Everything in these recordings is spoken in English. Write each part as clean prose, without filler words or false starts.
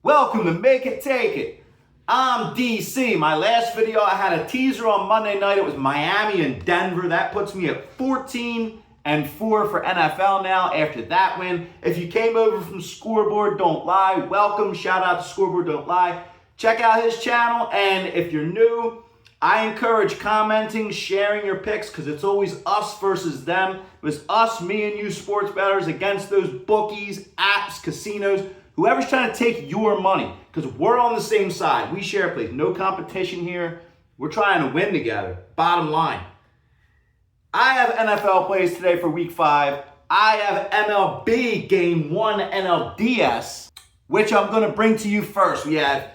Welcome to Make It Take It. I'm DC. My last video, I had a teaser on Monday night. It was Miami and Denver. That puts me at 14-4 for NFL now after that win. If you came over from Scoreboard Don't Lie, welcome. Shout out to Scoreboard Don't Lie. Check out his channel. And if you're new, I encourage commenting, sharing your picks, because it's always us versus them. It was us, me and you sports bettors against those bookies, apps, casinos, whoever's trying to take your money, because we're on the same side. We share plays. No competition here. We're trying to win together. Bottom line. I have NFL plays today for week 5. I have MLB game 1 NLDS, which I'm going to bring to you first. We have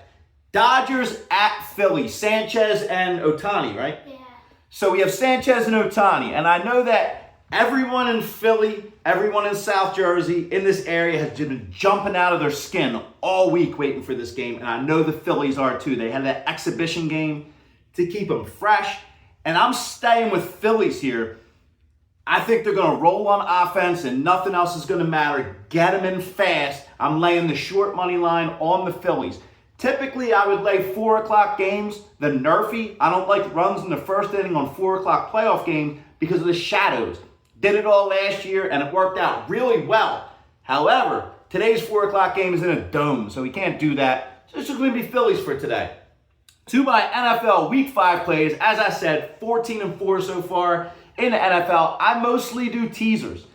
Dodgers at Philly. Sanchez and Ohtani, right? Yeah. So we have Sanchez and Ohtani. And I know that everyone in Philly, everyone in South Jersey, in this area has been jumping out of their skin all week waiting for this game. And I know the Phillies are too. They had that exhibition game to keep them fresh. And I'm staying with Phillies here. I think they're going to roll on offense and nothing else is going to matter. Get them in fast. I'm laying the short money line on the Phillies. Typically, I would lay 4 o'clock games, the NRFI. I don't like runs in the first inning on 4 o'clock playoff games because of the shadows. Did it all last year, and it worked out really well. However, today's 4 o'clock game is in a dome, so we can't do that. So it's just going to be Phillies for today. To my NFL Week 5 plays, as I said, 14-4 so far in the NFL. I mostly do teasers,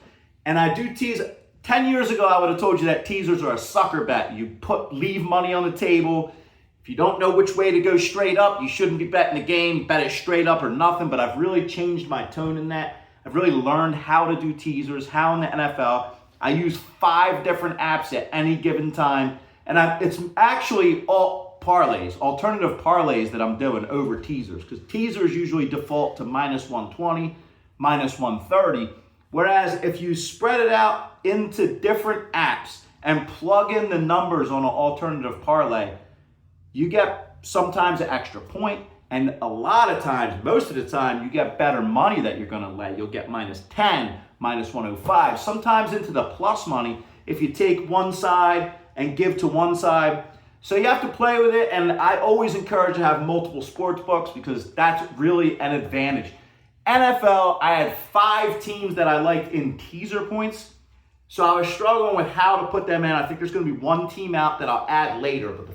and I do tease. 10 years ago, I would have told you that teasers are a sucker bet. You leave money on the table. If you don't know which way to go straight up, you shouldn't be betting the game. Bet it straight up or nothing, but I've really changed my tone in that. I've really learned how to do teasers, how in the NFL. I use 5 different apps at any given time, and it's actually all parlays, alternative parlays that I'm doing over teasers, because teasers usually default to -120, -130, whereas if you spread it out into different apps and plug in the numbers on an alternative parlay, you get sometimes an extra point. And a lot of times, most of the time, you get better money that you're going to lay. You'll get -10, -105, sometimes into the plus money if you take one side and give to one side. So you have to play with it, and I always encourage to have multiple sports books because that's really an advantage. NFL, I had 5 teams that I liked in teaser points, so I was struggling with how to put them in. I think there's going to be one team out that I'll add later. But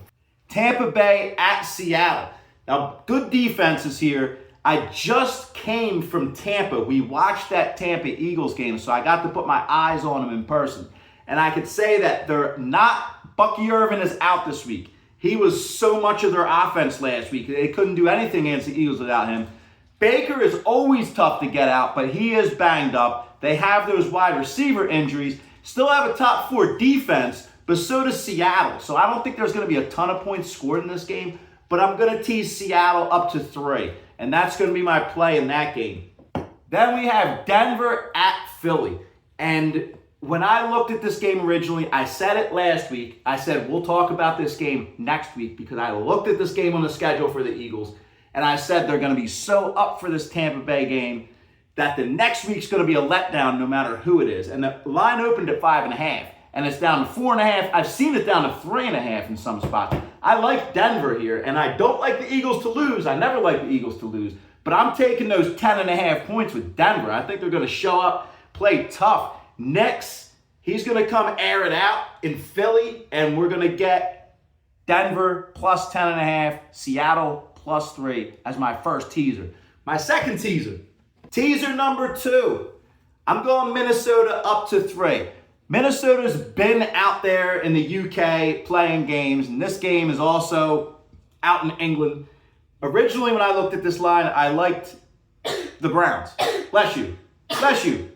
Tampa Bay at Seattle. Now, good defenses here. I just came from Tampa. We watched that Tampa Eagles game, so I got to put my eyes on them in person. And I could say that they're not, Bucky Irvin is out this week. He was so much of their offense last week. They couldn't do anything against the Eagles without him. Baker is always tough to get out, but he is banged up. They have those wide receiver injuries. Still have a top 4 defense, but so does Seattle. So I don't think there's going to be a ton of points scored in this game. But I'm going to tease Seattle up to 3. And that's going to be my play in that game. Then we have Denver at Philly. And when I looked at this game originally, I said it last week. I said, we'll talk about this game next week because I looked at this game on the schedule for the Eagles. And I said they're going to be so up for this Tampa Bay game that the next week's going to be a letdown no matter who it is. And the line opened at 5.5. And it's down to 4.5. I've seen it down to 3.5 in some spots. I like Denver here, and I don't like the Eagles to lose. I never like the Eagles to lose. But I'm taking those 10.5 points with Denver. I think they're going to show up, play tough. Next, he's going to come air it out in Philly, and we're going to get Denver plus 10.5, Seattle plus 3 as my first teaser. My second teaser, teaser number 2. I'm going Minnesota up to 3. Minnesota's been out there in the UK playing games, and this game is also out in England. Originally, when I looked at this line, I liked the Browns. Bless you. Bless you.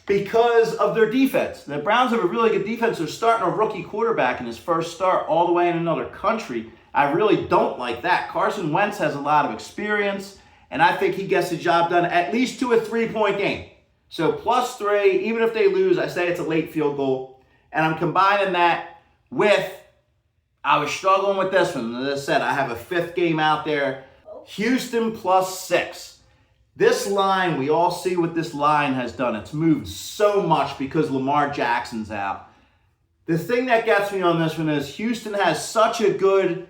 Because of their defense. The Browns have a really good defense. They're starting a rookie quarterback in his first start all the way in another country. I really don't like that. Carson Wentz has a lot of experience, and I think he gets the job done at least to a 3-point game. So plus 3, even if they lose, I say it's a late field goal. And I'm combining that with, I was struggling with this one. As I said, I have a 5th game out there. Houston plus 6. This line, we all see what this line has done. It's moved so much because Lamar Jackson's out. The thing that gets me on this one is Houston has such a good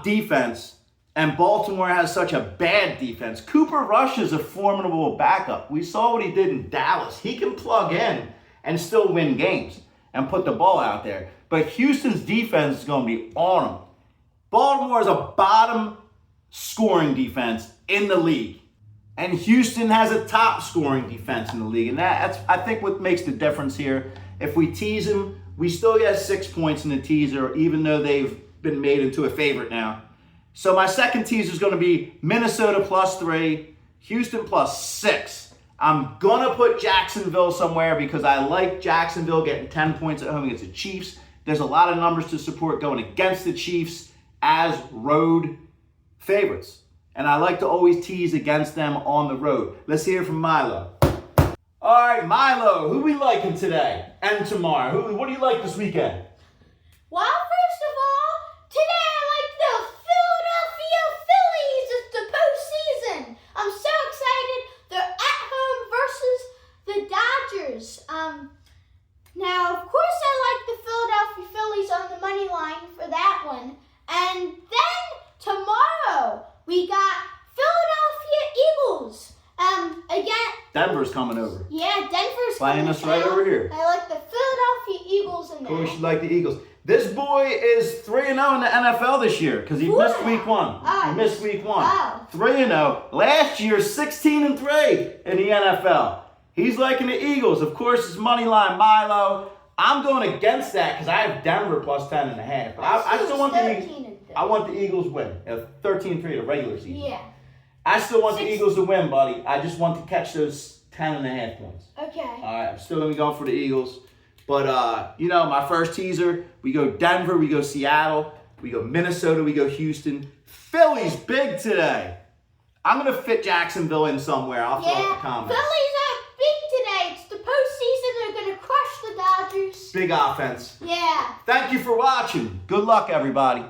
defense and Baltimore has such a bad defense. Cooper Rush is a formidable backup. We saw what he did in Dallas. He can plug in and still win games and put the ball out there. But Houston's defense is going to be on them. Baltimore is a bottom scoring defense in the league. And Houston has a top scoring defense in the league. And that's, I think, what makes the difference here. If we tease them, we still get 6 points in the teaser, even though they've been made into a favorite now. So my second teaser is going to be Minnesota +3, Houston +6. I'm going to put Jacksonville somewhere because I like Jacksonville getting 10 points at home against the Chiefs. There's a lot of numbers to support going against the Chiefs as road favorites. And I like to always tease against them on the road. Let's hear from Milo. All right, Milo, who we liking today and tomorrow? What do you like this weekend? Well, first of all, today I like the Philadelphia Phillies. It's the postseason. I'm so excited. They're at home versus the Dodgers. Now, of course, I like the Philadelphia Phillies on the money line for that one. And then tomorrow we got Philadelphia Eagles. Again. Denver's coming over. Yeah, Denver's playing us right over here. I like the Philadelphia Eagles in there. Of course, you like the Eagles. This boy is 3-0 in the NFL this year because he missed week 1. He missed week 1. 3-0. Last year, 16-3 in the NFL. He's liking the Eagles. Of course, it's Moneyline Milo. I'm going against that because I have Denver +10.5. But I still want the Eagles. I want the Eagles win. 13-3 the regular season. Yeah. I still want the Eagles to win, buddy. I just want to catch those 10.5 points. Okay. All right, I'm still going to go for the Eagles. But, my first teaser, we go Denver, we go Seattle, we go Minnesota, we go Houston. Philly's big today. I'm going to fit Jacksonville in somewhere. I'll throw it in the comments. Phillies are big today. It's the postseason. They're going to crush the Dodgers. Big offense. Yeah. Thank you for watching. Good luck, everybody.